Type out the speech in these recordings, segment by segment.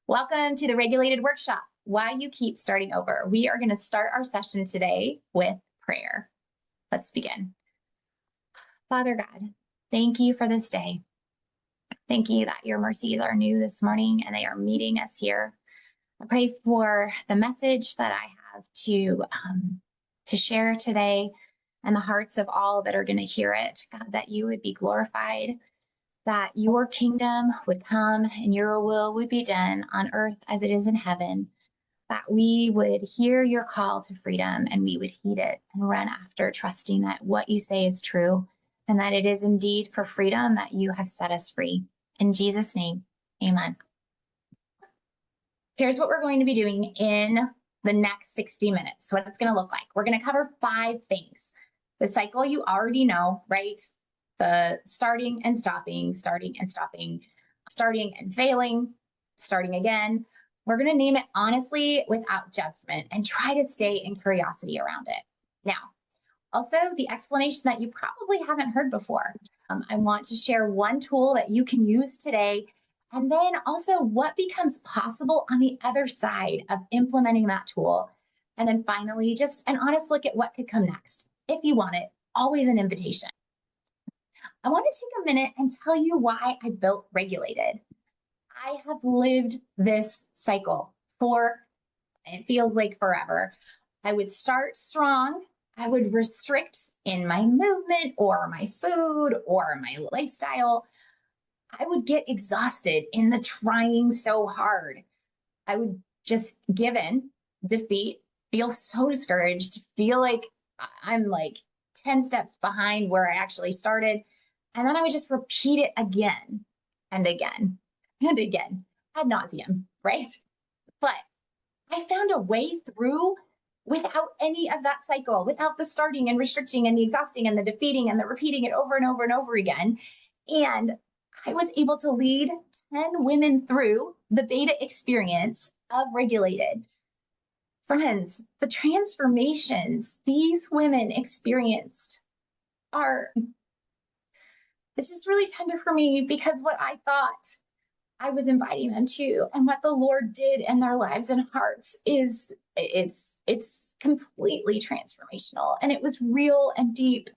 Welcome to the Regulated Workshop, Why You Keep Starting Over. We are going to start our session today with prayer. Let's begin. Father God, thank you for this day. Thank you that your mercies are new this morning and they are meeting us here. I pray for the message that I have to share today and the hearts of all that are going to hear it. God, that you would be glorified, that your kingdom would come and your will would be done on earth as it is in heaven, that we would hear your call to freedom and we would heed it and run after, trusting that what you say is true and that it is indeed for freedom that you have set us free. In Jesus' name, amen. Here's what we're going to be doing in the next 60 minutes, what it's going to look like. We're going to cover 5 things. The cycle you already know, right? The starting and stopping, starting and stopping, starting and failing, starting again. We're going to name it honestly without judgment and try to stay in curiosity around it. Now, also the explanation that you probably haven't heard before. I want to share one tool that you can use today, and then also what becomes possible on the other side of implementing that tool. And then finally, just an honest look at what could come next. If you want it, always an invitation. I want to take a minute and tell you why I built Regulated. I have lived this cycle for, it feels like forever. I would start strong. I would restrict in my movement or my food or my lifestyle. I would get exhausted in the trying so hard. I would just give in, defeat, feel so discouraged, feel like I'm like 10 steps behind where I actually started. And then I would just repeat it again and again and again, ad nauseum, right? But I found a way through without any of that cycle, without the starting and restricting and the exhausting and the defeating and the repeating it over and over and over again. And I was able to lead 10 women through the beta experience of Regulated. Friends, the transformations these women experienced it's just really tender for me, because what I thought I was inviting them to and what the Lord did in their lives and hearts is it's completely transformational, and it was real and deep.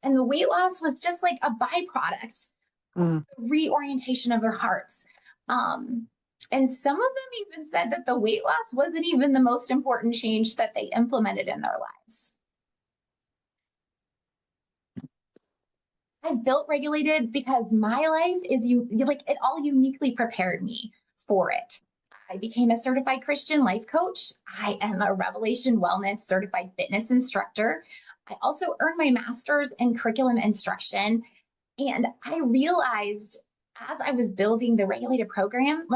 And the weight loss was just like a byproduct of the reorientation of their hearts. And some of them even said that the weight loss wasn't even the most important change that they implemented in their lives. I built Regulated because my life is it all uniquely prepared me for it. I became a certified Christian life coach. I am a Revelation Wellness certified fitness instructor. I also earned my master's in curriculum instruction. And I realized as I was building the Regulated program,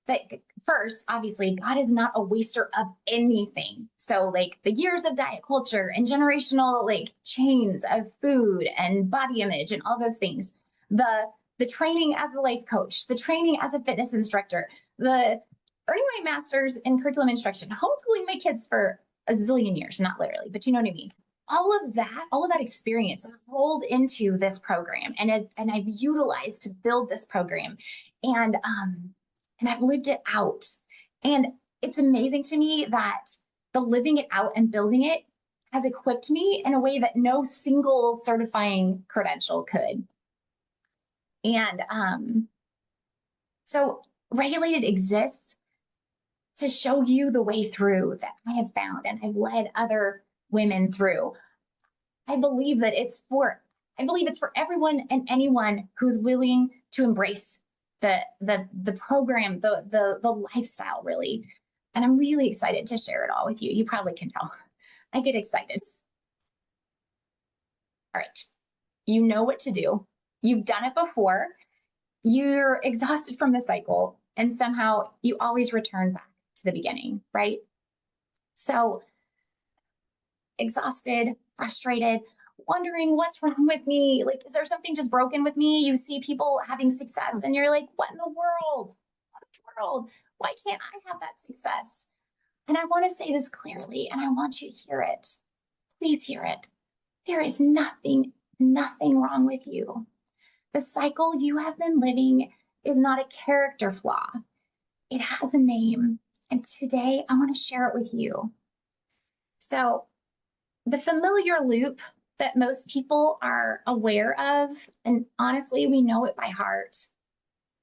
that first, obviously, God is not a waster of anything. So the years of diet culture and generational chains of food and body image and all those things, the training as a life coach, the training as a fitness instructor, the earning my master's in curriculum instruction, homeschooling my kids for a zillion years, not literally, but you know what I mean. All of that experience has rolled into this program, and I've utilized to build this program. And I've lived it out. And it's amazing to me that the living it out and building it has equipped me in a way that no single certifying credential could. And so Regulated exists to show you the way through that I have found and I've led other women through. I believe it's for everyone and anyone who's willing to embrace the program, the lifestyle, really. And I'm really excited to share it all with you. You probably can tell. I get excited. All right. You know what to do. You've done it before. You're exhausted from the cycle, and somehow you always return back to the beginning, right? So exhausted, frustrated, wondering what's wrong with me. Is there something just broken with me? You see people having success and you're like, what in the world? What in the world? Why can't I have that success? And I want to say this clearly, and I want you to hear it. Please hear it. There is nothing wrong with you. The cycle you have been living is not a character flaw. It has has a name, and today I want to share it with you. So, the familiar loop that most people are aware of, and honestly, we know it by heart.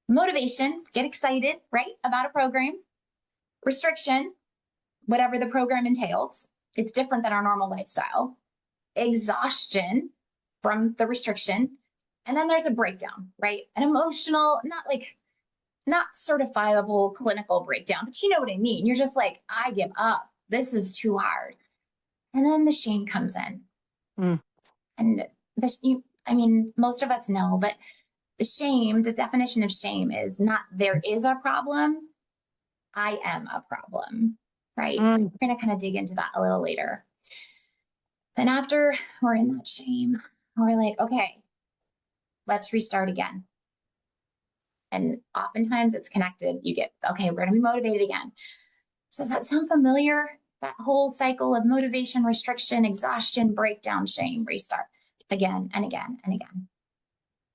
Motivation, get excited, right, about a program. Restriction, whatever the program entails, it's different than our normal lifestyle. Exhaustion from the restriction. And then there's a breakdown, right? An emotional, not certifiable clinical breakdown, but you know what I mean. You're just like, I give up. This is too hard. And then the shame comes in. And most of us know, but the definition of shame is not there is a problem, I am a problem, right? We're going to kind of dig into that a little later. Then after we're in that shame, we're like, okay, let's restart again. And oftentimes it's connected. You get, okay, we're going to be motivated again. So does that sound familiar? That whole cycle of motivation, restriction, exhaustion, breakdown, shame, restart again and again and again.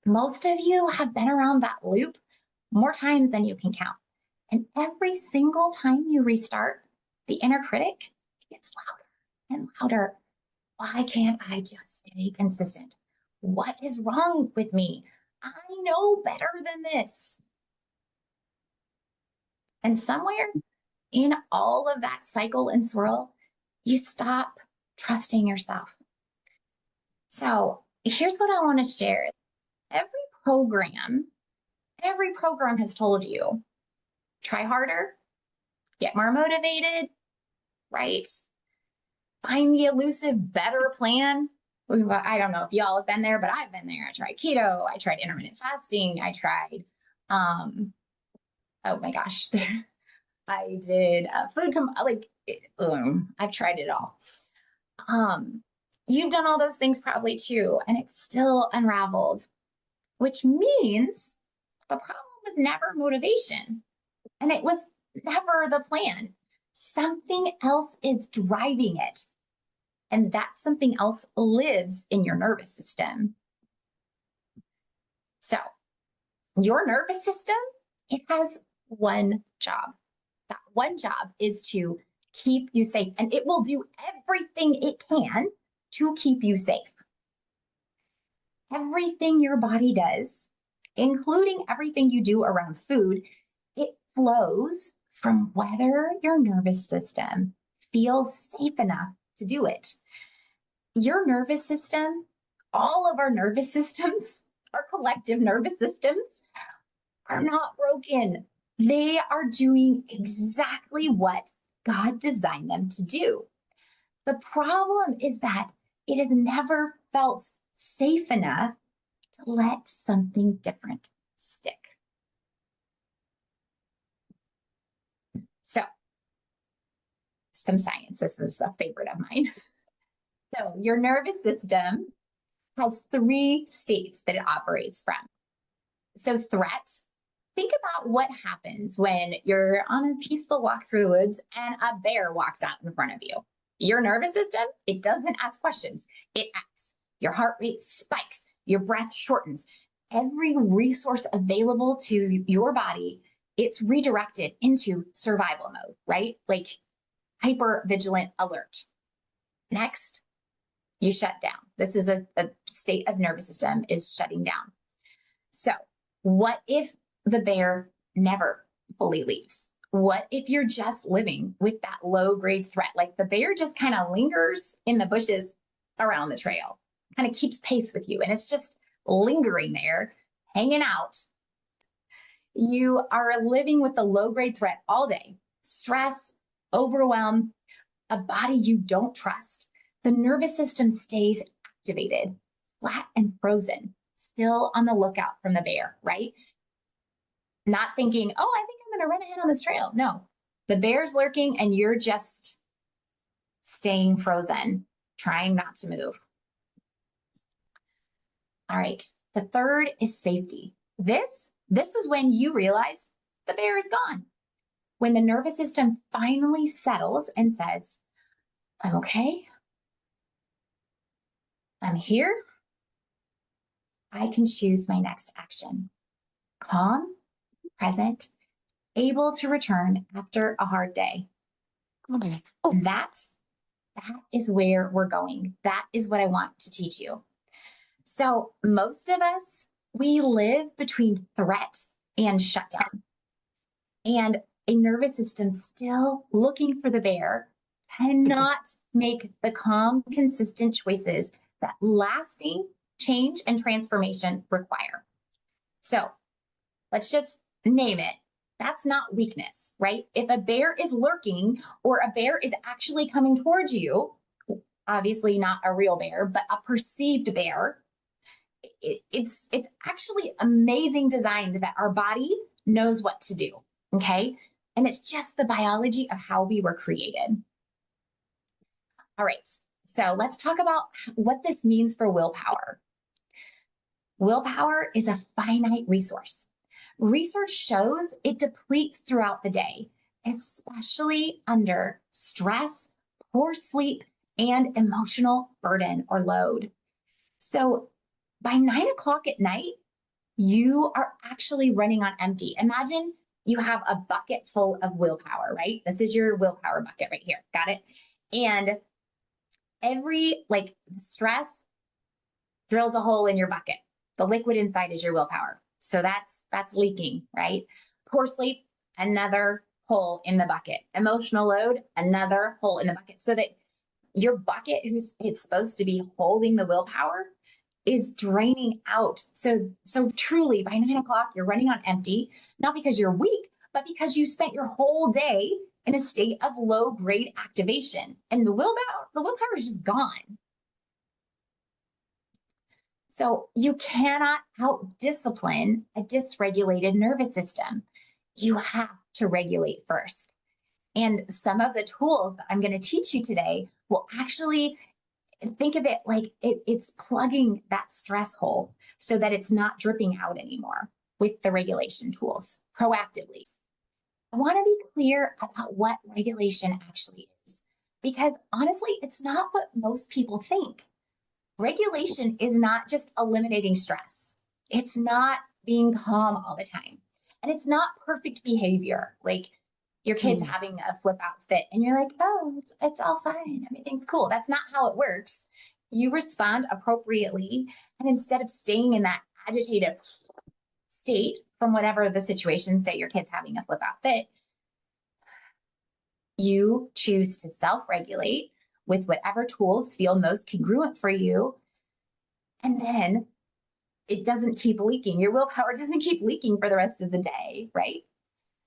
Most of you have been around that loop more times than you can count. And every single time you restart, the inner critic gets louder and louder. Why can't I just stay consistent? What is wrong with me? I know better than this. And somewhere in all of that cycle and swirl, you stop trusting yourself. So here's what I want to share. Every program has told you, try harder, get more motivated, right? Find the elusive, better plan. I don't know if y'all have been there, but I've been there. I tried keto. I tried intermittent fasting. I tried, oh my gosh, I did food. I've tried it all. You've done all those things probably too, and it's still unraveled, which means the problem was never motivation, and it was never the plan. Something else is driving it. And that something else lives in your nervous system. So your nervous system, it has one job. That one job is to keep you safe. And it will do everything it can to keep you safe. Everything your body does, including everything you do around food, it flows from whether your nervous system feels safe enough to do it. Your nervous system, all of our nervous systems, our collective nervous systems, are not broken. They are doing exactly what God designed them to do. The problem is that it has never felt safe enough to let something different stick. So, some science. This is a favorite of mine. So, your nervous system has 3 states that it operates from. So, threat. Think about what happens when you're on a peaceful walk through the woods and a bear walks out in front of you. Your nervous system, it doesn't ask questions. It acts. Your heart rate spikes. Your breath shortens. Every resource available to your body, it's redirected into survival mode, right? Like hyper vigilant alert. Next, you shut down. This is a state of nervous system is shutting down. So what if the bear never fully leaves? What if you're just living with that low grade threat? Like the bear just kind of lingers in the bushes around the trail, kind of keeps pace with you. And it's just lingering there, hanging out. You are living with the low grade threat all day. Stress, overwhelm, a body you don't trust. The nervous system stays activated, flat and frozen, still on the lookout from the bear, right? Not thinking, oh, I think I'm going to run ahead on this trail. No, the bear's lurking and you're just staying frozen, trying not to move. All right. The third is safety. This is when you realize the bear is gone. When the nervous system finally settles and says, I'm okay. I'm here. I can choose my next action. Calm, present, able to return after a hard day. Okay. Oh, That is where we're going. That is what I want to teach you. So most of us, we live between threat and shutdown. And a nervous system still looking for the bear cannot make the calm, consistent choices that lasting change and transformation require. So let's just name it. That's not weakness, right? If a bear is lurking or a bear is actually coming towards you, obviously not a real bear, but a perceived bear, it's actually amazing design that our body knows what to do, okay? And it's just the biology of how we were created. All right, so let's talk about what this means for willpower. Willpower is a finite resource. Research shows it depletes throughout the day, especially under stress, poor sleep, and emotional burden or load. So by 9 o'clock at night, you are actually running on empty. Imagine you have a bucket full of willpower, right? This is your willpower bucket right here. Got it? And every stress drills a hole in your bucket. The liquid inside is your willpower. So that's leaking, right? Poor sleep, another hole in the bucket. Emotional load, another hole in the bucket. So that your bucket, it's supposed to be holding the willpower, is draining out. So truly by 9 o'clock, you're running on empty, not because you're weak, but because you spent your whole day in a state of low grade activation. And the willpower is just gone. So you cannot out-discipline a dysregulated nervous system. You have to regulate first. And some of the tools that I'm going to teach you today will actually think of it like it's plugging that stress hole so that it's not dripping out anymore with the regulation tools proactively. I want to be clear about what regulation actually is, because honestly, it's not what most people think. Regulation is not just eliminating stress. It's not being calm all the time. And it's not perfect behavior. Like your kid's having a flip out fit and you're like, oh, it's all fine. Everything's cool. That's not how it works. You respond appropriately. And instead of staying in that agitated state from whatever the situation, say your kid's having a flip out fit, you choose to self-regulate with whatever tools feel most congruent for you. And then it doesn't keep leaking. Your willpower doesn't keep leaking for the rest of the day, right?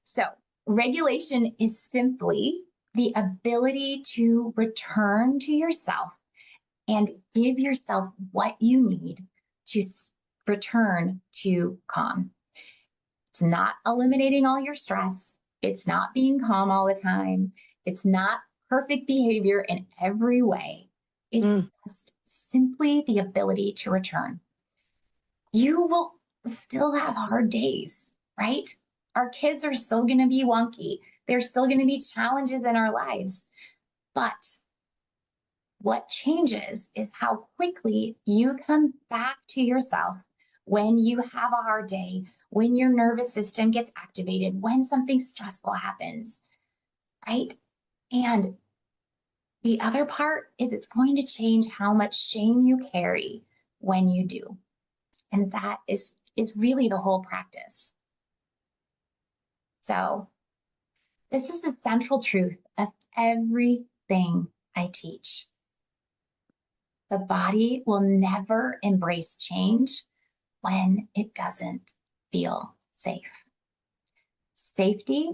So regulation is simply the ability to return to yourself and give yourself what you need to return to calm. It's not eliminating all your stress. It's not being calm all the time. It's not perfect behavior in every way. It's just simply the ability to return. You will still have hard days, right? Our kids are still going to be wonky. There's still going to be challenges in our lives. But what changes is how quickly you come back to yourself when you have a hard day, when your nervous system gets activated, when something stressful happens, right? And the other part is it's going to change how much shame you carry when you do. And that is really the whole practice. So this is the central truth of everything I teach. The body will never embrace change when it doesn't feel safe. Safety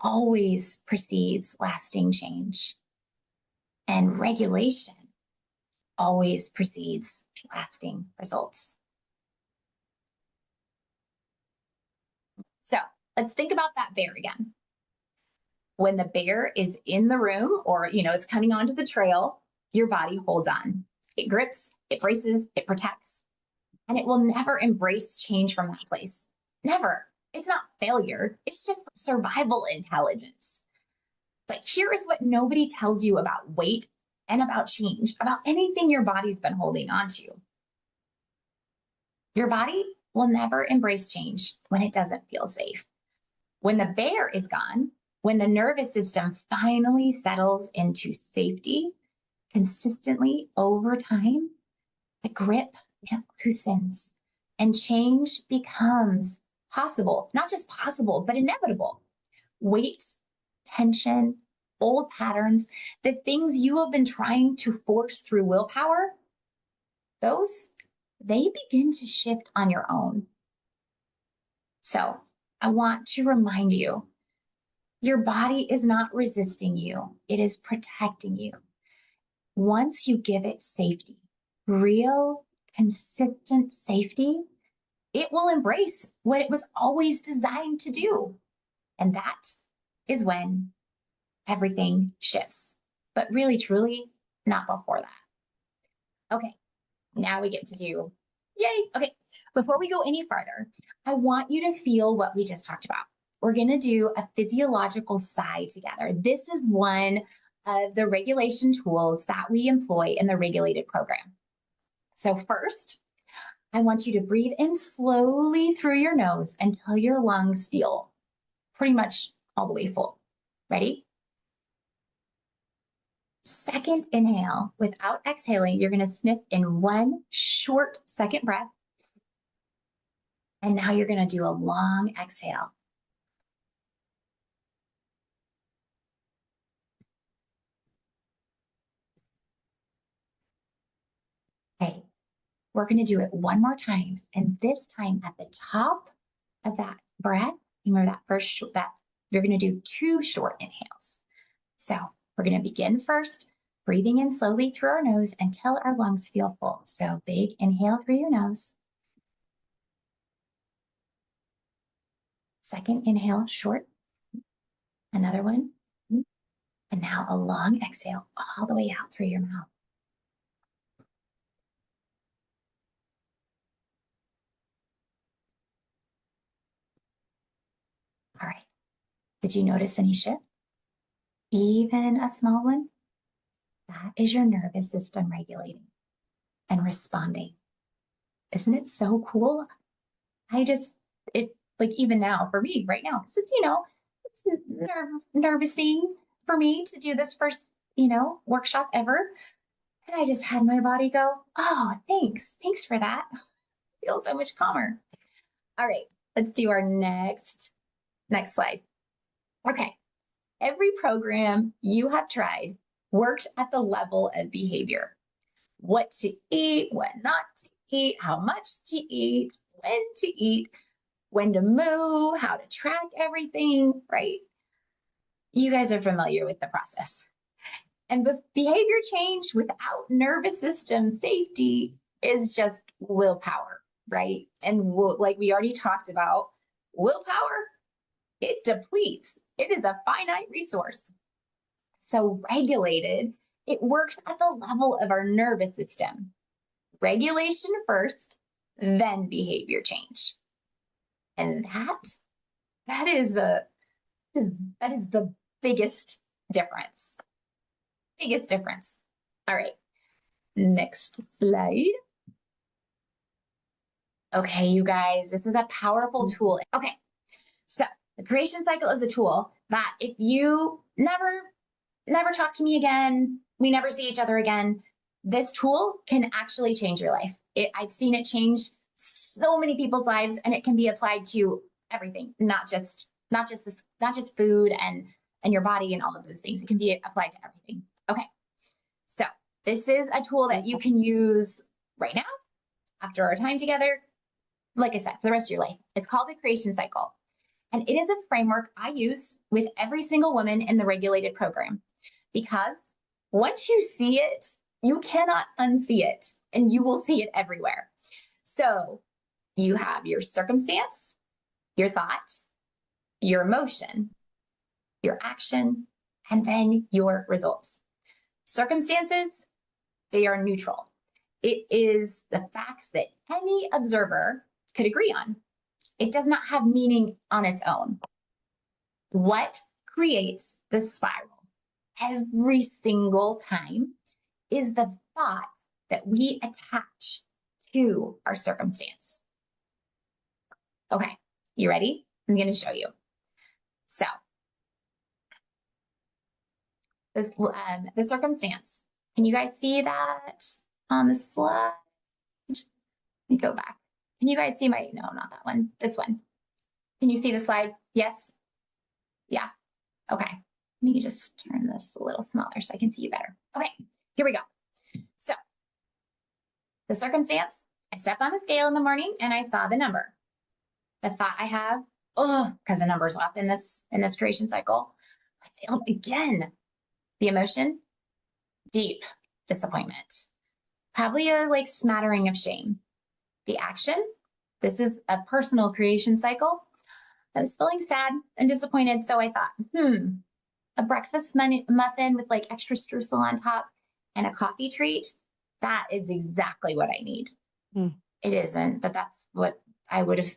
always precedes lasting change, and regulation always precedes lasting results. So let's think about that bear again. When the bear is in the room or, it's coming onto the trail, your body holds on. It grips, it braces, it protects, and it will never embrace change from that place. Never. It's not failure. It's just survival intelligence. But here is what nobody tells you about weight and about change, about anything your body's been holding on to. Your body will never embrace change when it doesn't feel safe. When the bear is gone, when the nervous system finally settles into safety consistently over time, the grip, it loosens and change becomes possible, not just possible, but inevitable. Weight, tension, old patterns, the things you have been trying to force through willpower, those, they begin to shift on your own. So I want to remind you, your body is not resisting you. It is protecting you. Once you give it safety, real, consistent safety, it will embrace what it was always designed to do. And that is when everything shifts. But really, truly, not before that. Okay, now we get to do, yay. Okay, before we go any farther, I want you to feel what we just talked about. We're going to do a physiological sigh together. This is one of the regulation tools that we employ in the regulated program. So first, I want you to breathe in slowly through your nose until your lungs feel pretty much all the way full. Ready? Second inhale, without exhaling, you're going to sniff in one short second breath. And now you're going to do a long exhale. Okay, we're going to do it one more time. And this time at the top of that breath, remember that first, that you're going to do 2 short inhales. So we're going to begin first, breathing in slowly through our nose until our lungs feel full. So big inhale through your nose. Second inhale, short. Another one. And now a long exhale all the way out through your mouth. All right. Did you notice any shift? Even a small one? That is your nervous system regulating and responding. Isn't it so cool? It like even now for me right now, it's just, it's nervousy for me to do this first, workshop ever. And I just had my body go, oh, thanks. Thanks for that. I feel so much calmer. All right, let's do our next slide. Okay. Every program you have tried worked at the level of behavior. What to eat, what not to eat, how much to eat, when to move, how to track everything, right? You guys are familiar with the process. And behavior change without nervous system safety is just willpower, right? And like we already talked about, willpower, it depletes. It is a finite resource. So regulated, it works at the level of our nervous system. Regulation first, then behavior change. And that is the biggest difference. Biggest difference. All right, next slide. Okay, you guys, this is a powerful tool. Okay, so the creation cycle is a tool that if you never talk to me again, we never see each other again, this tool can actually change your life. I've seen it change so many people's lives, and it can be applied to everything, not just food and your body and all of those things. It can be applied to everything. Okay, so this is a tool that you can use right now after our time together. Like I said, for the rest of your life. It's called the creation cycle. And it is a framework I use with every single woman in the regulated program, because once you see it, you cannot unsee it, and you will see it everywhere. So you have your circumstance, your thought, your emotion, your action, and then your results. Circumstances, they are neutral. It is the facts that any observer could agree on. It does not have meaning on its own. What creates the spiral every single time is the thought that we attach to our circumstance. Okay, you ready? I'm going to show you. So this, the circumstance, can you guys see that on the slide? Let me go back. Can you guys see my, no, not that one, this one. Can you see the slide? Yes? Yeah, okay. Let me just turn this a little smaller so I can see you better. Okay, here we go. So the circumstance, I stepped on the scale in the morning and I saw the number. The thought I have, oh, because the number's up in this creation cycle, I failed again. The emotion, deep disappointment. Probably a like smattering of shame. The action, this is a personal creation cycle. I was feeling sad and disappointed, so I thought, a breakfast muffin with like extra streusel on top and a coffee treat, that is exactly what I need. It isn't, but that's what I would have,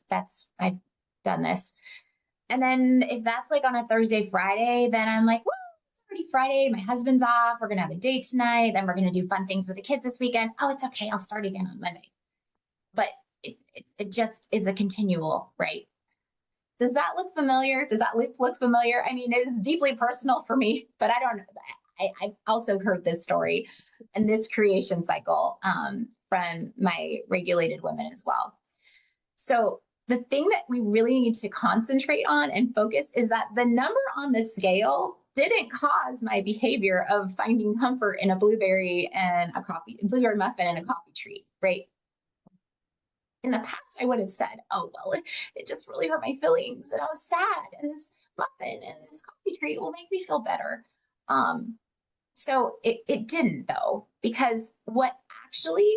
I've done this. And then if that's like on a Thursday, Friday, then I'm like, well, it's already Friday. My husband's off. We're going to have a date tonight. Then we're going to do fun things with the kids this weekend. Oh, it's okay. I'll start again on Monday. But it just is a continual, right? Does that look familiar? Does that look familiar? I mean, it is deeply personal for me, but I don't know. I've also heard this story and this creation cycle from my regulated women as well. So the thing that we really need to concentrate on and focus is that the number on the scale didn't cause my behavior of finding comfort in a blueberry muffin and a coffee treat, right? In the past, I would have said, oh, well, it just really hurt my feelings and I was sad and this muffin and this coffee treat will make me feel better. So it didn't though, because what actually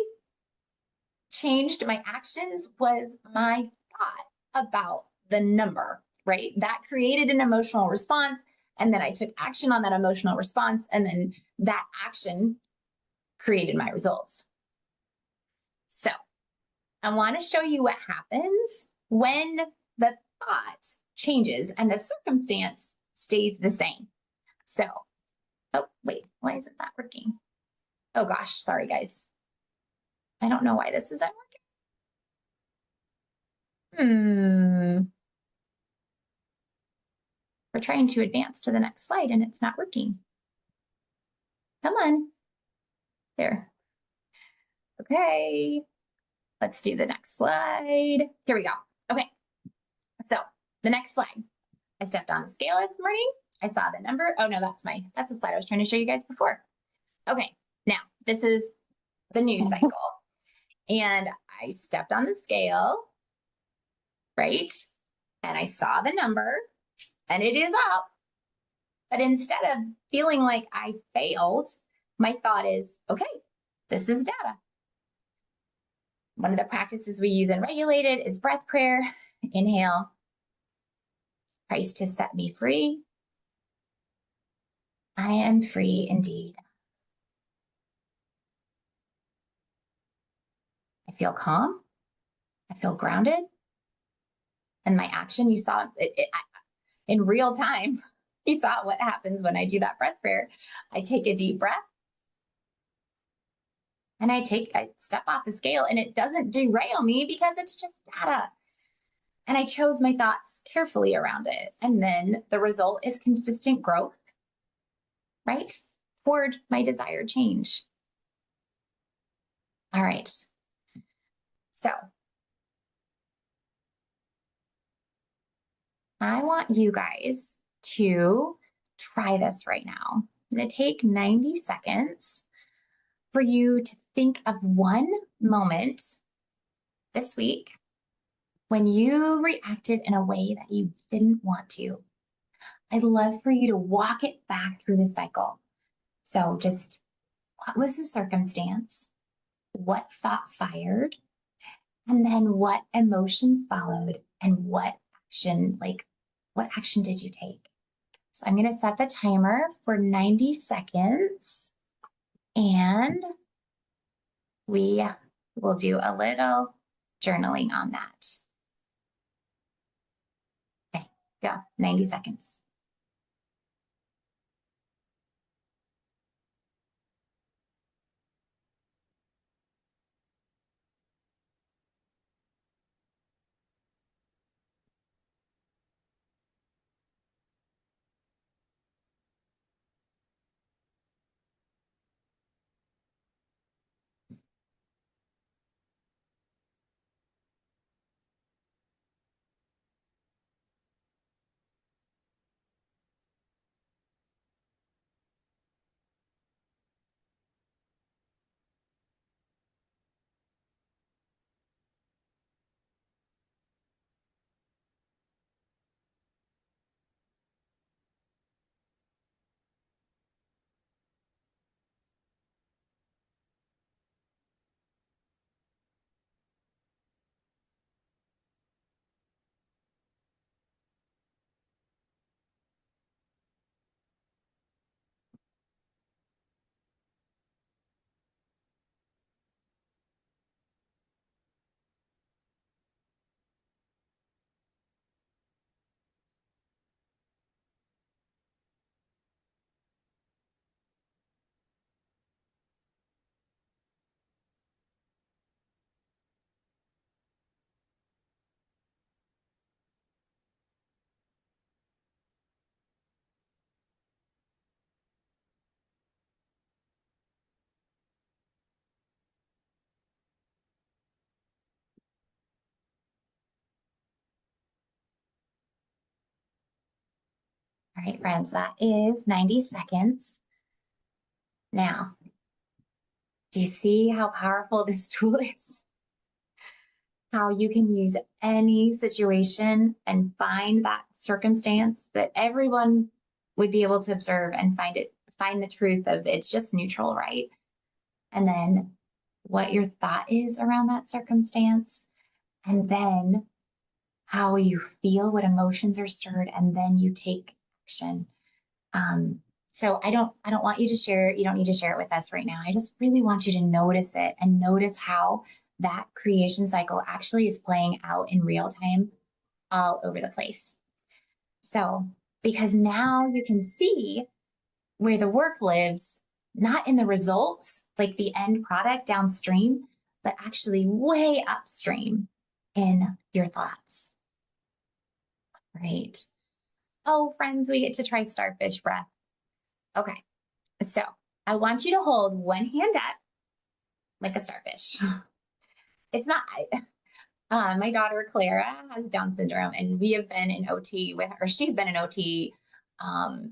changed my actions was my thought about the number, right? That created an emotional response. And then I took action on that emotional response. And then that action created my results. So I want to show you what happens when the thought changes and the circumstance stays the same. So, oh, wait, why is it not working? Oh gosh, sorry guys. I don't know why this isn't working. We're trying to advance to the next slide and it's not working. Come on. There. Okay. Let's do the next slide. Here we go. Okay. So the next slide. I stepped on the scale this morning. I saw the number. Oh no, that's the slide I was trying to show you guys before. Okay. Now this is the new cycle. And I stepped on the scale, right? And I saw the number and it is up. But instead of feeling like I failed, my thought is, okay, this is data. One of the practices we use in regulated is breath prayer. Inhale. Christ has set me free. I am free indeed. I feel calm. I feel grounded. And my action, you saw it in real time. You saw what happens when I do that breath prayer. I take a deep breath. And I step off the scale and it doesn't derail me because it's just data. And I chose my thoughts carefully around it. And then the result is consistent growth, right? Toward my desired change. All right. So I want you guys to try this right now. I'm going to take 90 seconds for you to think of one moment this week when you reacted in a way that you didn't want to. I'd love for you to walk it back through the cycle. So just, what was the circumstance? What thought fired? And then what emotion followed? And what action did you take? So I'm going to set the timer for 90 seconds. And we will do a little journaling on that. Okay, go. 90 seconds. right, friends, that is 90 seconds. Now, do you see how powerful this tool is? How you can use any situation and find that circumstance that everyone would be able to observe and find the truth of it's just neutral, right? And then what your thought is around that circumstance, and then how you feel, what emotions are stirred, and then you take action. So I don't want you to share, you don't need to share it with us right now. I just really want you to notice it and notice how that creation cycle actually is playing out in real time all over the place. So, because now you can see where the work lives, not in the results, like the end product downstream, but actually way upstream in your thoughts. Right. Oh, friends, we get to try starfish breath. Okay. So I want you to hold one hand up like a starfish. It's not, my daughter Clara has Down syndrome, and we have been in OT with her. She's been in OT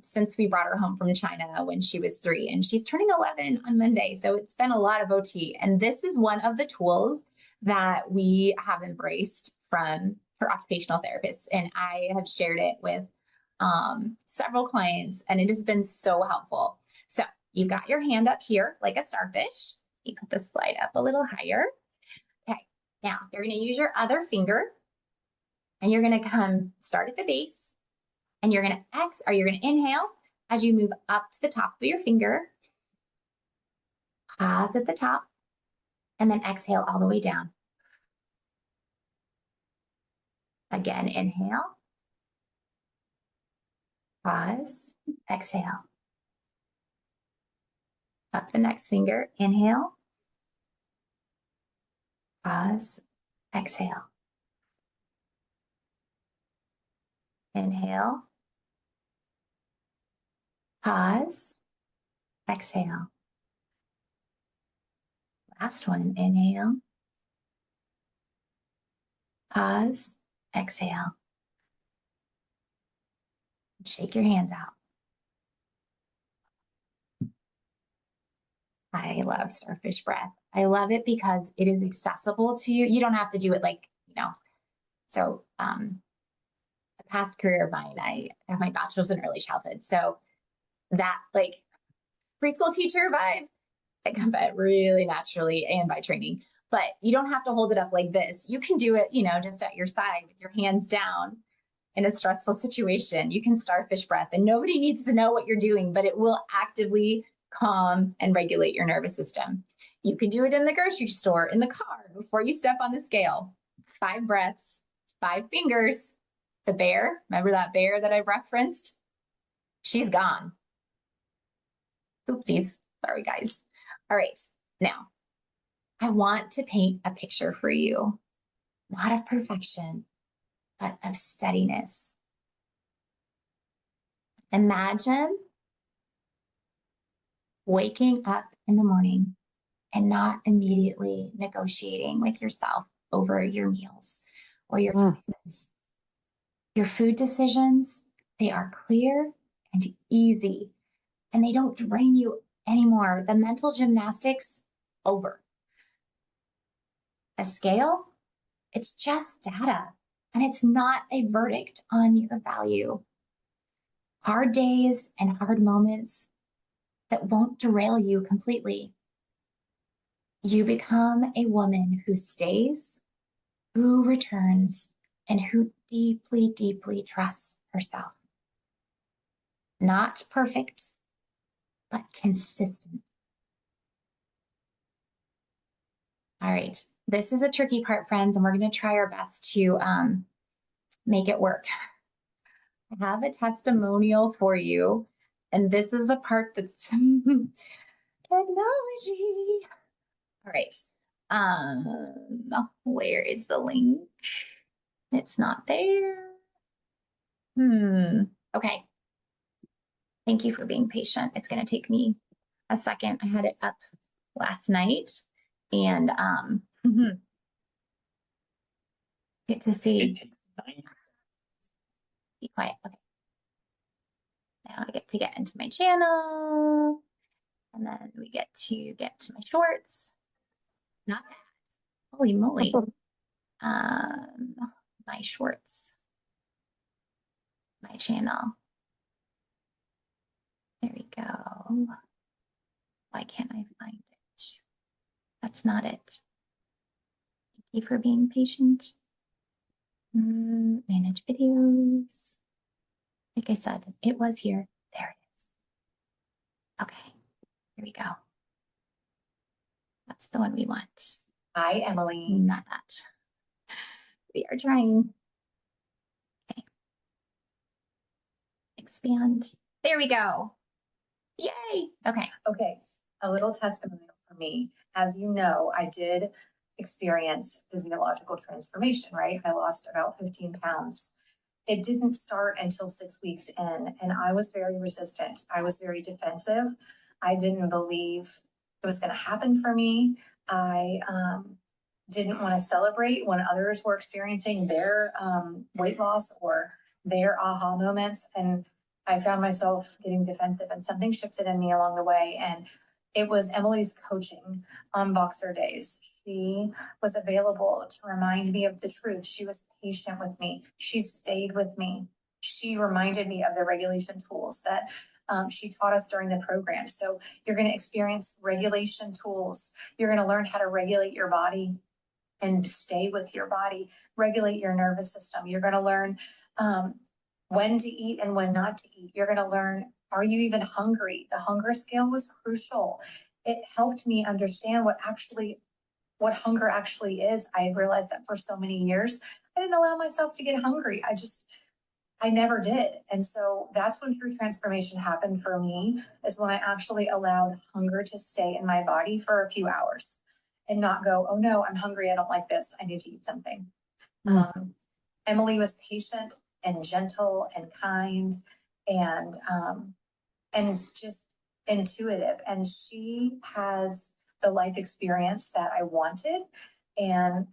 since we brought her home from China when she was 3, and she's turning 11 on Monday. So it's been a lot of OT. And this is one of the tools that we have embraced from her occupational therapists. And I have shared it with several clients, and it has been so helpful. So you've got your hand up here like a starfish. You put the slide up a little higher. Okay, now you're going to use your other finger, and you're going to come start at the base, and you're going to inhale as you move up to the top of your finger, pause at the top, and then exhale all the way down. Again, inhale, pause, exhale. Up the next finger, inhale, pause, exhale. Inhale, pause, exhale. Last one, inhale, pause, exhale. Shake your hands out. I love starfish breath. I love it because it is accessible to you. You don't have to do it like, so a past career of mine, I have my bachelor's in early childhood. So that like preschool teacher vibe, I come by it really naturally and by training, but you don't have to hold it up like this. You can do it, just at your side with your hands down in a stressful situation. You can starfish breath, and nobody needs to know what you're doing, but it will actively calm and regulate your nervous system. You can do it in the grocery store, in the car, before you step on the scale. 5 breaths, 5 fingers. The bear, remember that bear that I referenced? She's gone. Oopsies. Sorry, guys. All right. Now, I want to paint a picture for you, not of perfection, but of steadiness. Imagine waking up in the morning and not immediately negotiating with yourself over your meals or your choices. Your food decisions, they are clear and easy, and they don't drain you anymore. The mental gymnastics, over. A scale, it's just data, and it's not a verdict on your value. Hard days and hard moments that won't derail you completely. You become a woman who stays, who returns, and who deeply, deeply trusts herself. Not perfect, but consistent. All right, this is a tricky part, friends, and we're going to try our best to make it work. I have a testimonial for you, and this is the part that's technology. All right. Where is the link? It's not there. Okay. Thank you for being patient. It's going to take me a second. I had it up last night, and get to see. It takes 9 seconds. Be quiet. Okay. Now I get to get into my channel, and then we get to my shorts. Not bad. Holy moly. My shorts, my channel. There we go. Why can't I find it? That's not it. Thank you for being patient. Manage videos. Like I said, it was here. There it is. Okay, here we go. That's the one we want. Hi, Emily. Not that. We are trying. Okay. Expand. There we go. Yay. Okay. Okay, a little testimonial for me. As you know, I did experience physiological transformation, right? I lost about 15 pounds. It didn't start until 6 weeks in, and I was very resistant. I was very defensive. I didn't believe it was going to happen for me. I didn't want to celebrate when others were experiencing their weight loss or their aha moments. And I found myself getting defensive, and something shifted in me along the way. And it was Emily's coaching on Boxer Days. She was available to remind me of the truth. She was patient with me. She stayed with me. She reminded me of the regulation tools that she taught us during the program. So you're going to experience regulation tools. You're going to learn how to regulate your body and stay with your body, regulate your nervous system. You're going to learn when to eat and when not to eat. You're going to learn, are you even hungry? The hunger scale was crucial. It helped me understand what hunger actually is. I realized that for so many years, I didn't allow myself to get hungry. I never did. And so that's when true transformation happened for me, is when I actually allowed hunger to stay in my body for a few hours and not go, oh no, I'm hungry. I don't like this. I need to eat something. Emily was patient and gentle and kind and just intuitive. And she has the life experience that I wanted. And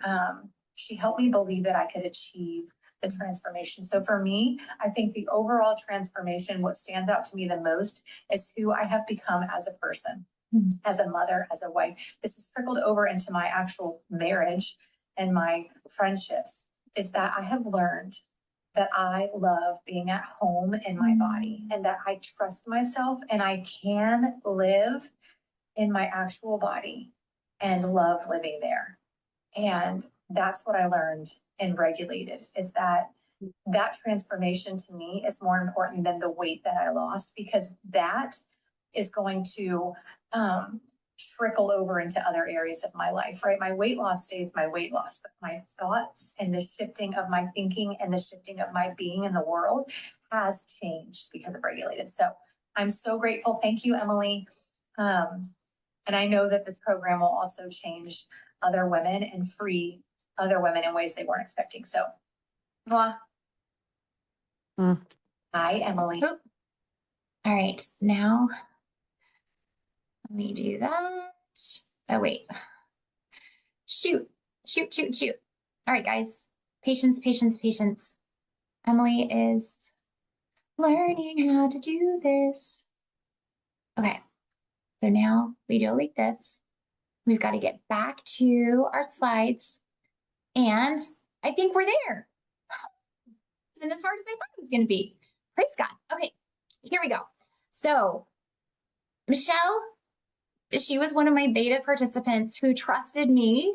she helped me believe that I could achieve the transformation. So for me, I think the overall transformation, what stands out to me the most is who I have become as a person, as a mother, as a wife. This has trickled over into my actual marriage and my friendships, is that I have learned that I love being at home in my body, and that I trust myself and I can live in my actual body and love living there. And that's what I learned and regulated, is that transformation to me is more important than the weight that I lost, because that is going to trickle over into other areas of my life, right? My weight loss stays my weight loss, but my thoughts and the shifting of my thinking and the shifting of my being in the world has changed because of regulated. So I'm so grateful. Thank you, Emily. And I know that this program will also change other women and free other women in ways they weren't expecting. So, hi, Emily. Oh. All right, now let me do that. Oh, wait. Shoot. All right, guys. Patience, patience, patience. Emily is learning how to do this. Okay. So now we do it like this. We've got to get back to our slides. And I think we're there. It wasn't as hard as I thought it was going to be. Praise God. Okay, here we go. So Michelle, she was one of my beta participants who trusted me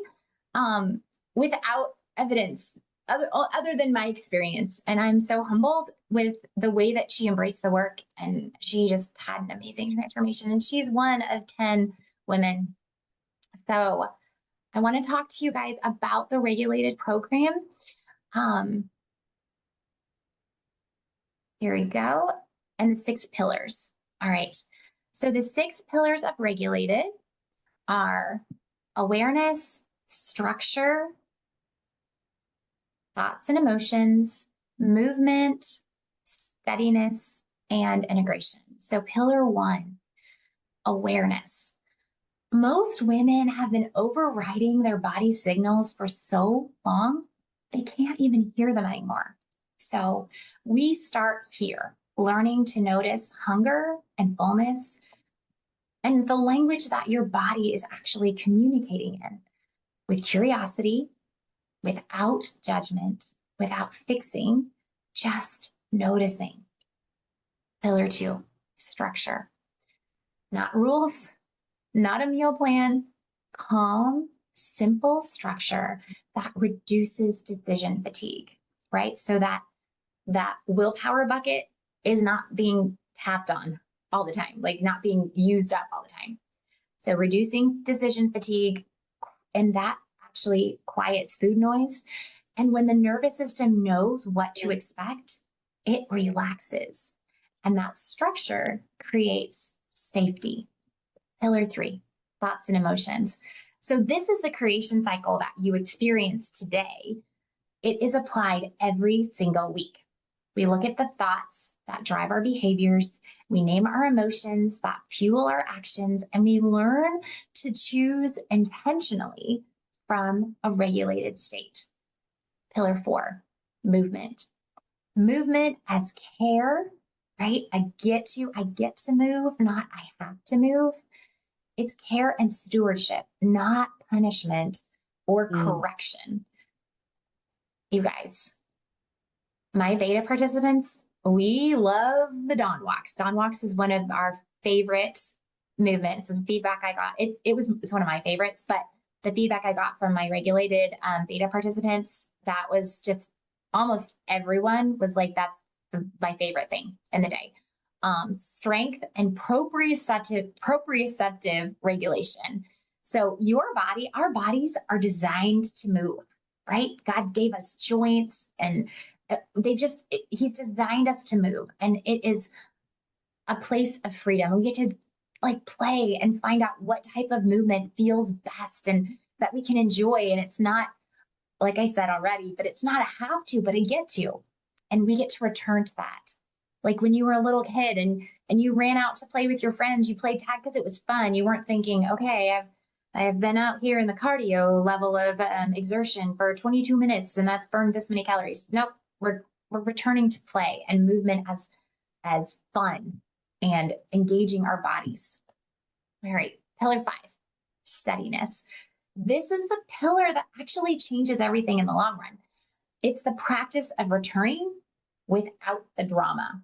without evidence other than my experience. And I'm so humbled with the way that she embraced the work, and she just had an amazing transformation. And she's one of 10 women. So I want to talk to you guys about the regulated program. Here we go. And the 6 pillars. All right. So the 6 pillars of regulated are awareness, structure, thoughts and emotions, movement, steadiness, and integration. So pillar 1, awareness. Most women have been overriding their body signals for so long, they can't even hear them anymore. So we start here. learning to notice hunger and fullness and the language that your body is actually communicating in with curiosity, without judgment, without fixing, just noticing. Pillar 2, structure. Not rules, not a meal plan, calm, simple structure that reduces decision fatigue, right? So that willpower bucket is not being tapped on all the time, like not being used up all the time. So reducing decision fatigue, and that actually quiets food noise. And when the nervous system knows what to expect, it relaxes. And that structure creates safety. Pillar 3, thoughts and emotions. So this is the creation cycle that you experience today. It is applied every single week. We look at the thoughts that drive our behaviors, we name our emotions that fuel our actions, and we learn to choose intentionally from a regulated state. Pillar 4, movement. Movement as care, right? I get to move, not I have to move. It's care and stewardship, not punishment or correction. You guys, my beta participants, we love the dawn walks. Dawn walks is one of our favorite movements. And feedback I got, it's one of my favorites, but the feedback I got from my regulated beta participants, that was just almost everyone was like, that's my favorite thing in the day. Strength and proprioceptive regulation. So our bodies are designed to move, right? God gave us joints and he's designed us to move, and it is a place of freedom. We get to like play and find out what type of movement feels best and that we can enjoy. And it's not, like I said already, but it's not a have to, but a get to. And we get to return to that. Like when you were a little kid and you ran out to play with your friends, you played tag because it was fun. You weren't thinking, okay, I've been out here in the cardio level of exertion for 22 minutes and that's burned this many calories. Nope, we're returning to play and movement as fun and engaging our bodies. All right, pillar 5, steadiness. This is the pillar that actually changes everything in the long run. It's the practice of returning without the drama.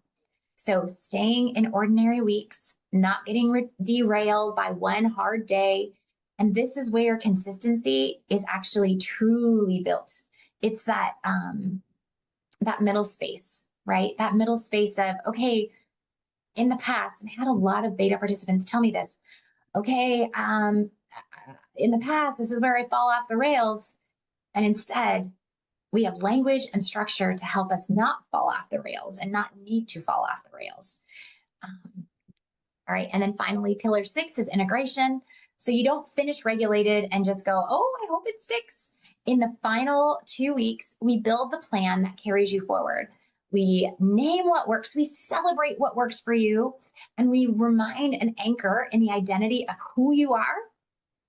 So staying in ordinary weeks, not getting derailed by one hard day. And this is where consistency is actually truly built. It's that middle space, right? That middle space of, okay, in the past, and I had a lot of beta participants tell me this, okay, in the past, this is where I fall off the rails. And instead, we have language and structure to help us not fall off the rails and not need to fall off the rails. All right, and then finally, pillar 6 is integration. So you don't finish regulated and just go, oh, I hope it sticks. In the final 2 weeks, we build the plan that carries you forward. We name what works, we celebrate what works for you, and we remind and anchor in the identity of who you are,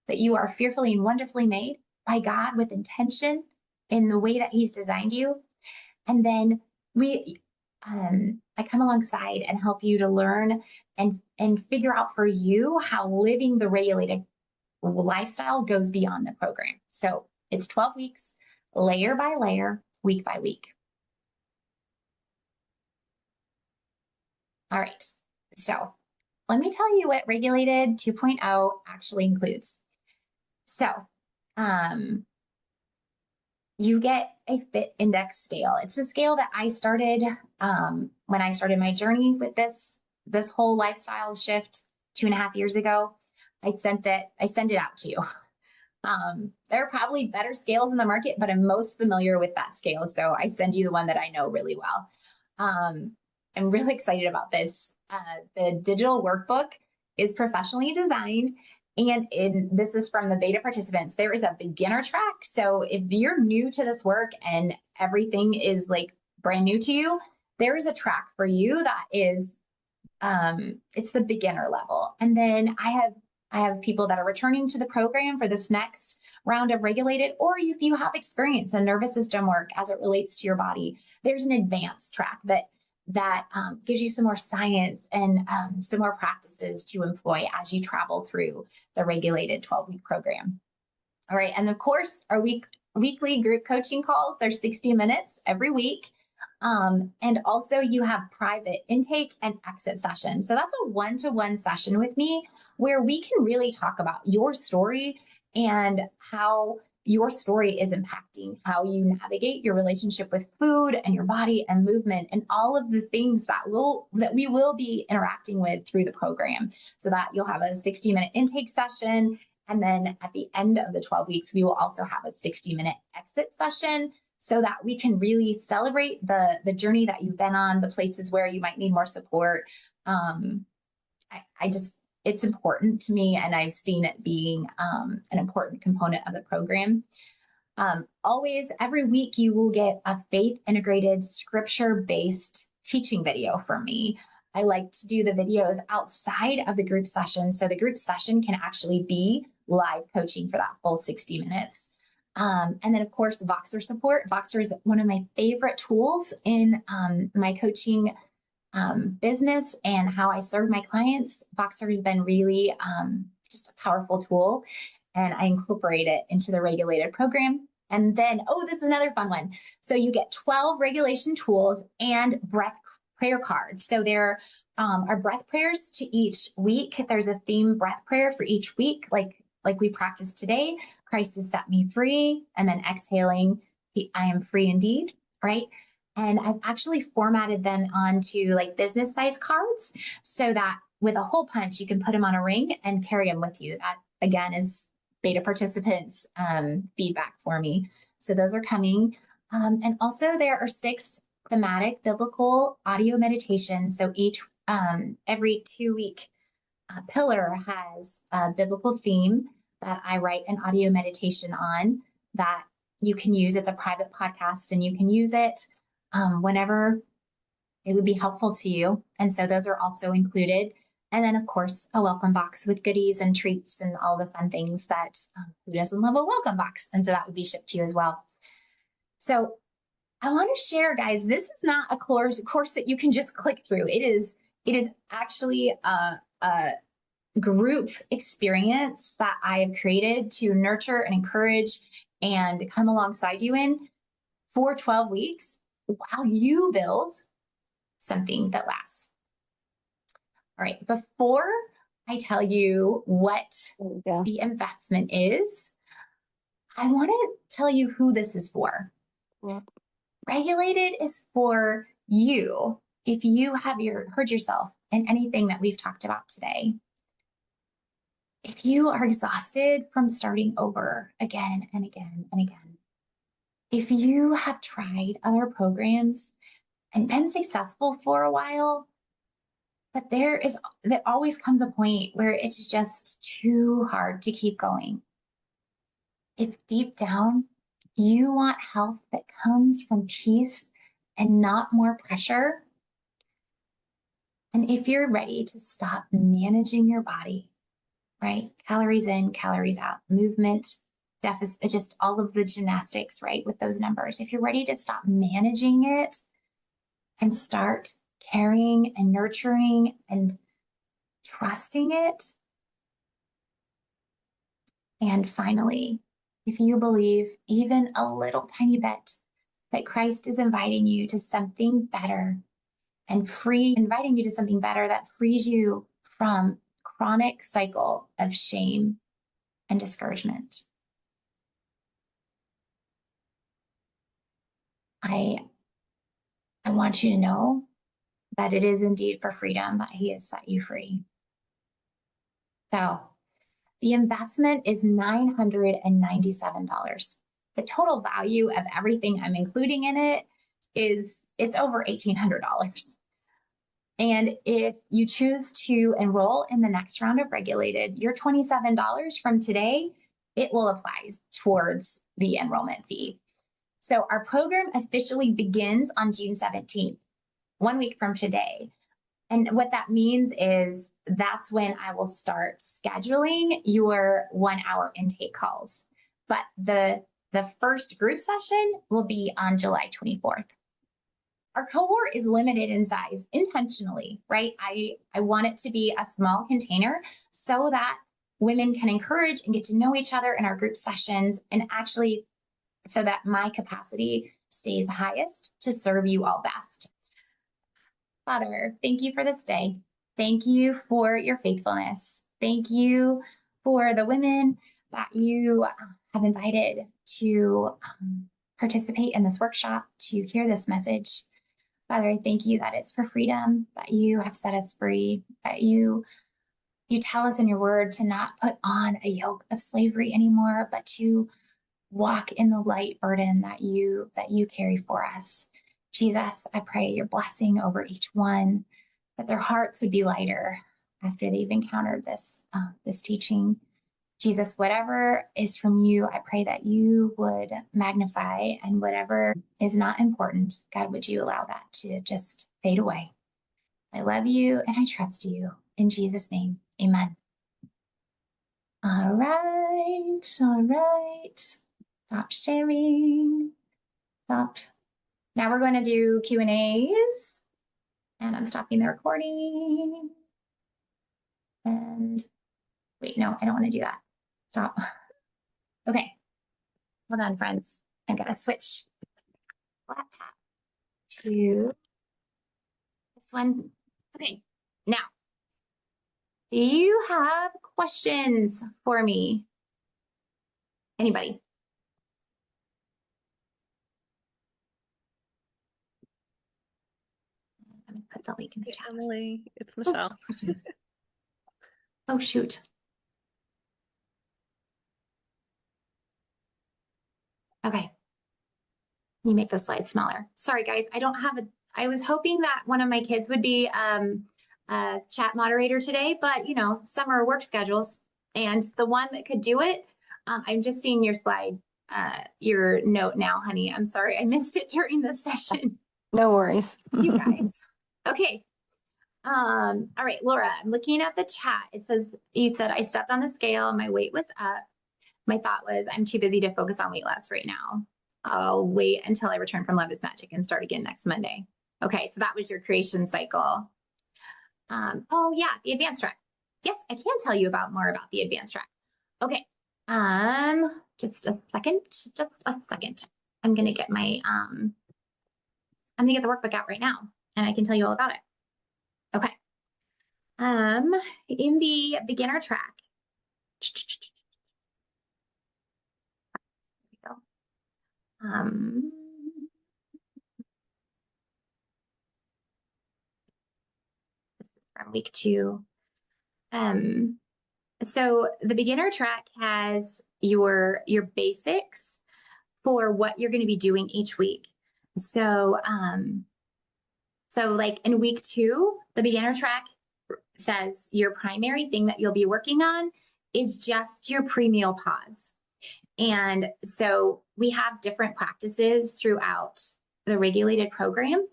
that you are fearfully and wonderfully made by God with intention in the way that he's designed you. And then I come alongside and help you to learn and figure out for you how living the regulated lifestyle goes beyond the program. So it's 12 weeks, layer by layer, week by week. All right, so let me tell you what Regulated 2.0 actually includes. So you get a fit index scale. It's a scale that I started when I started my journey with this whole lifestyle shift 2.5 years ago. I sent it out to you. There are probably better scales in the market, but I'm most familiar with that scale. So I send you the one that I know really well. I'm really excited about this. The digital workbook is professionally designed, and this is from the beta participants. There is a beginner track. So if you're new to this work and everything is like brand new to you, there is a track for you that is, it's the beginner level. And then I have people that are returning to the program for this next round of regulated, or if you have experience in nervous system work as it relates to your body, there's an advanced track that that gives you some more science and some more practices to employ as you travel through the regulated 12-week program. All right, and of course, our weekly group coaching calls, they're 60 minutes every week. And also you have private intake and exit sessions. So that's a one-to-one session with me where we can really talk about your story and how your story is impacting how you navigate your relationship with food and your body and movement and all of the things that we will be interacting with through the program. So that you'll have a 60-minute intake session. And then at the end of the 12 weeks, we will also have a 60-minute exit session so that we can really celebrate the journey that you've been on, the places where you might need more support. It's important to me, and I've seen it being an important component of the program. Always, every week, you will get a faith-integrated, scripture-based teaching video from me. I like to do the videos outside of the group session, so the group session can actually be live coaching for that full 60 minutes. And then, of course, Voxer support. Voxer is one of my favorite tools in my coaching business and how I serve my clients. Voxer has been really just a powerful tool, and I incorporate it into the regulated program. And then, this is another fun one. So you get 12 regulation tools and breath prayer cards. So there are breath prayers to each week. There's a theme breath prayer for each week, like we practiced today. Christ has set me free. And then exhaling, I am free indeed, right? And I've actually formatted them onto like business size cards so that with a hole punch, you can put them on a ring and carry them with you. That again is beta participants feedback for me. So those are coming. And also there are 6 thematic biblical audio meditations. So each, every 2-week pillar has a biblical theme that I write an audio meditation on that you can use. It's a private podcast and you can use it whenever it would be helpful to you. And so those are also included. And then, of course, a welcome box with goodies and treats and all the fun things that who doesn't love a welcome box? And so that would be shipped to you as well. So I want to share, guys, this is not a course that you can just click through. It is actually a group experience that I have created to nurture and encourage and come alongside you in for 12 weeks while you build something that lasts. All right, before I tell you what the investment is, I want to tell you who this is for. Yeah. Regulated is for you if you have heard yourself in anything that we've talked about today. If you are exhausted from starting over again and again and again, if you have tried other programs and been successful for a while, but there always comes a point where it's just too hard to keep going. If deep down you want health that comes from peace and not more pressure, and if you're ready to stop managing your body, right? Calories in, calories out, movement, deficit, just all of the gymnastics, right? With those numbers. If you're ready to stop managing it and start caring and nurturing and trusting it. And finally, if you believe even a little tiny bit that Christ is inviting you to something better and inviting you to something better that frees you from chronic cycle of shame and discouragement. I want you to know that it is indeed for freedom that he has set you free. So the investment is $997. The total value of everything I'm including in it it's over $1,800. And if you choose to enroll in the next round of regulated, your $27 from today, it will apply towards the enrollment fee. So our program officially begins on June 17th, 1 week from today. And what that means is that's when I will start scheduling your 1-hour intake calls. But the first group session will be on July 24th. our cohort is limited in size intentionally, right? I want it to be a small container so that women can encourage and get to know each other in our group sessions, and actually so that my capacity stays highest to serve you all best. Father, thank you for this day. Thank you for your faithfulness. Thank you for the women that you have invited to participate in this workshop, to hear this message. Father, I thank you that it's for freedom, that you have set us free, that you tell us in your word to not put on a yoke of slavery anymore, but to walk in the light burden that you carry for us. Jesus, I pray your blessing over each one, that their hearts would be lighter after they've encountered this teaching. Jesus, whatever is from you, I pray that you would magnify, and whatever is not important, God, would you allow that to just fade away. I love you and I trust you. In Jesus' name, amen. All right. Stop sharing. Stopped. Now we're going to do Q&As, and I'm stopping the recording. And wait, no, I don't want to do that. Stop. Okay. Hold on, friends. I've got to switch laptop to this one. Okay. Now, do you have questions for me? Anybody? I'm going to put the link in the chat. Emily, it's Michelle. Oh, shoot. Okay. You make the slide smaller. Sorry, guys. I was hoping that one of my kids would be a chat moderator today, but summer work schedules, and the one that could do it, I'm just seeing your slide, your note now, honey. I'm sorry. I missed it during the session. No worries. You guys. Okay. All right, Laura, I'm looking at the chat. It says, you said, I stepped on the scale, my weight was up. My thought was, I'm too busy to focus on weight loss right now. I'll wait until I return from Love is Magic and start again next Monday. Okay, so that was your creation cycle. Oh yeah, the advanced track. Yes, I can tell you more about the advanced track. Okay, just a second. I'm gonna get my I'm gonna get the workbook out right now, and I can tell you all about it. Okay. In the beginner track, this is from week 2. So the beginner track has your basics for what you're going to be doing each week. So, like in week 2, the beginner track says your primary thing that you'll be working on is just your pre-meal pause. And so we have different practices throughout the regulated program.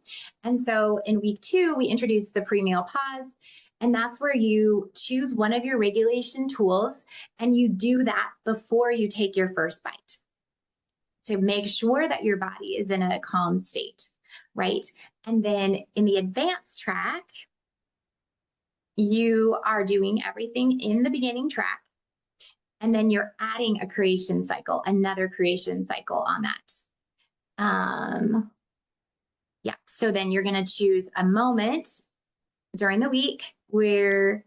And so in week 2, we introduced the pre-meal pause, and that's where you choose one of your regulation tools and you do that before you take your first bite to make sure that your body is in a calm state, right? And then in the advanced track, you are doing everything in the beginning track, and then you're adding a creation cycle, another creation cycle on that. Yeah, so then you're going to choose a moment during the week where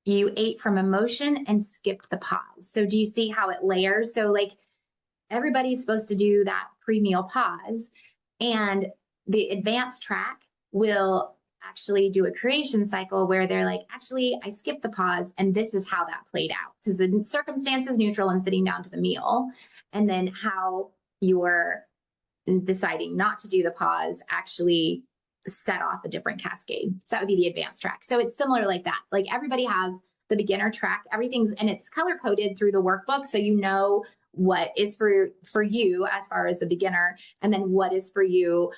you ate from emotion and skipped the pause. So do you see how it layers? So like everybody's supposed to do that pre-meal pause, and the advanced track will actually do a creation cycle where they're like, actually, I skipped the pause and this is how that played out. Because the circumstance is neutral and sitting down to the meal. And then how you're deciding not to do the pause actually set off a different cascade. So that would be the advanced track. So it's similar like that. Like everybody has the beginner track, everything's, and it's color coded through the workbook. So you know what is for you as far as the beginner, and then what is for you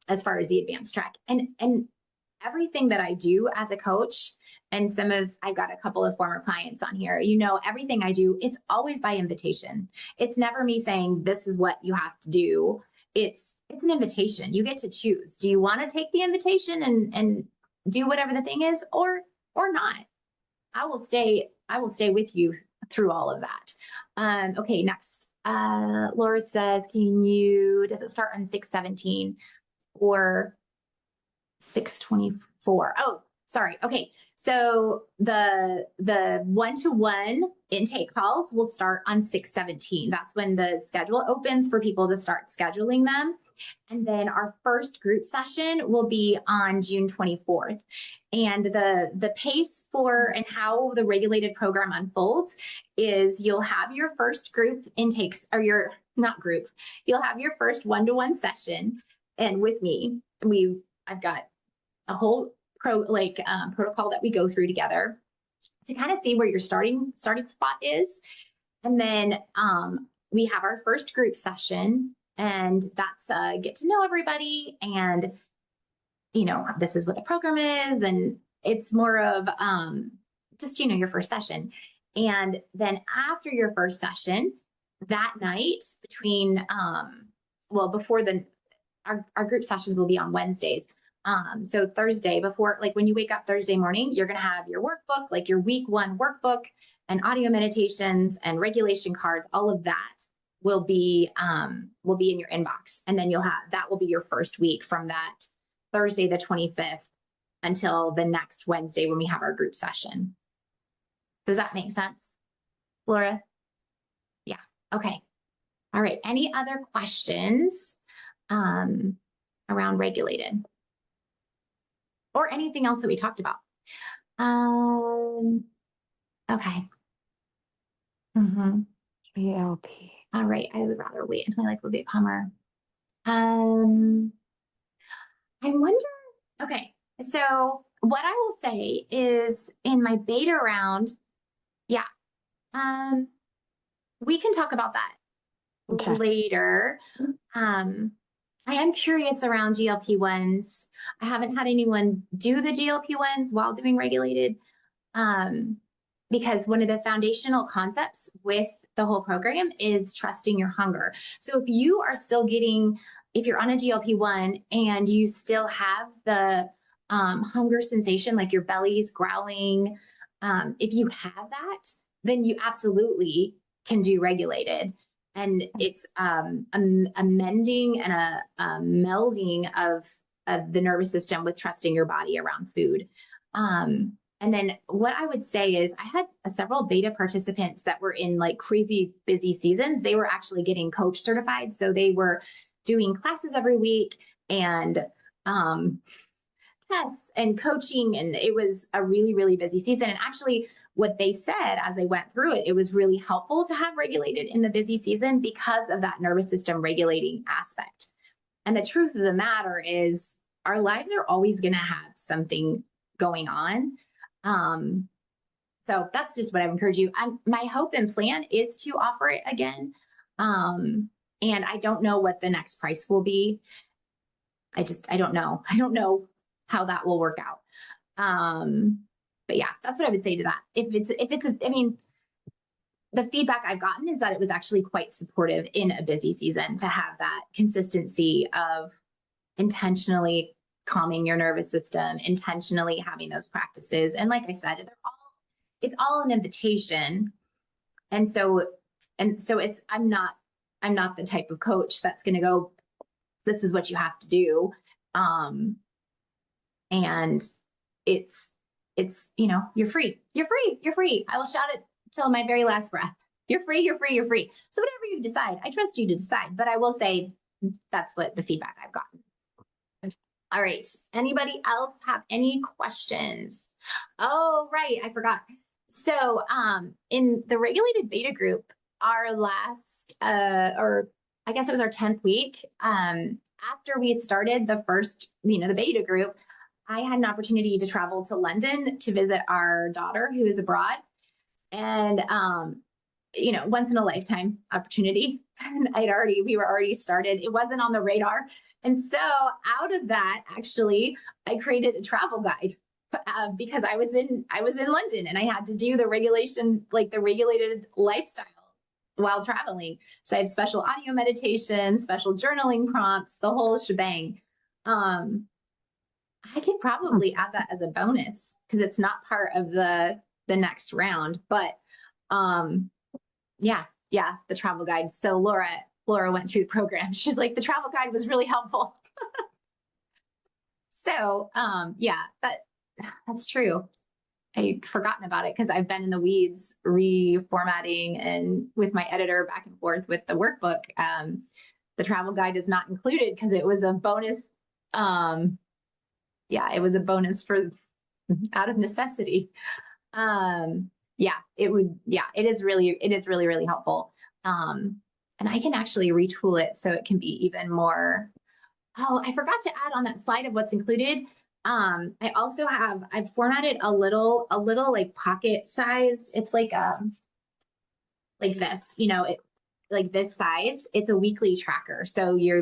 as far as the advanced track. And everything that I do as a coach, and I've got a couple of former clients on here, everything I do, it's always by invitation. It's never me saying, this is what you have to do. it's an invitation. You get to choose. Do you want to take the invitation and do whatever the thing is, or not? I will stay with you through all of that. Okay, next. Laura says, does it start on 6/17 or 6/24? Oh, sorry. Okay. So the one-to-one intake calls will start on 6/17. That's when the schedule opens for people to start scheduling them. And then our first group session will be on June 24th. And the pace for and how the regulated program unfolds is you'll have your first group intakes, or you'll have your first one-to-one session. And with me, I've got a whole protocol that we go through together to kind of see where your starting spot is. And then we have our first group session, and that's get to know everybody, and this is what the program is, and it's more of just your first session. And then after your first session, that night between before our group sessions will be on Wednesdays. So Thursday, before, like when you wake up Thursday morning, you're going to have your workbook, like your week 1 workbook and audio meditations and regulation cards. All of that will be in your inbox. And then that will be your first week from that Thursday, the 25th, until the next Wednesday when we have our group session. Does that make sense, Laura? Yeah. Okay. All right. Any other questions around regulated? Or anything else that we talked about? Okay. GLP. All right. I would rather wait until I like would be a calmer. I wonder. Okay. So what I will say is in my beta round, yeah. We can talk about that later. I am curious around GLP-1s. I haven't had anyone do the GLP-1s while doing regulated, because one of the foundational concepts with the whole program is trusting your hunger. So if you are still if you're on a GLP-1 and you still have the hunger sensation, like your belly's growling, if you have that, then you absolutely can do regulated. And it's a mending and a melding of the nervous system with trusting your body around food. And then what I would say is I had several beta participants that were in like crazy busy seasons. They were actually getting coach certified. So they were doing classes every week and tests and coaching. And it was a really, really busy season. And actually, what they said as they went through it, it was really helpful to have regulated in the busy season because of that nervous system regulating aspect. And the truth of the matter is our lives are always going to have something going on. So that's just what I would encourage you. My hope and plan is to offer it again. And I don't know what the next price will be. I don't know. I don't know how that will work out. But yeah, that's what I would say to that. The feedback I've gotten is that it was actually quite supportive in a busy season to have that consistency of intentionally calming your nervous system, intentionally having those practices. And like I said, it's all an invitation. And so I'm not the type of coach that's going to go, this is what you have to do. And it's, you're free. I will shout it till my very last breath. You're free. So whatever you decide, I trust you to decide, but I will say that's what the feedback I've gotten. All right. Anybody else have any questions? Oh, right. I forgot. So in the regulated beta group, our last, or I guess it was our 10th week, after we had started the first, the beta group, I had an opportunity to travel to London to visit our daughter who is abroad. And, once in a lifetime opportunity. And we were already started. It wasn't on the radar. And so out of that, actually, I created a travel guide because I was in London and I had to do the regulation, like the regulated lifestyle while traveling. So I have special audio meditation, special journaling prompts, the whole shebang. I could probably add that as a bonus because it's not part of the next round. But yeah, the travel guide. So Laura went through the program. She's like, the travel guide was really helpful. So yeah, that's true. I'd forgotten about it because I've been in the weeds reformatting and with my editor back and forth with the workbook. The travel guide is not included because it was a bonus. Yeah, it was a bonus for out of necessity. Yeah, it is really, really helpful. And I can actually retool it so it can be even more. Oh, I forgot to add on that slide of what's included. I also I've formatted a little like pocket sized. It's like this, like this size. It's a weekly tracker. So you've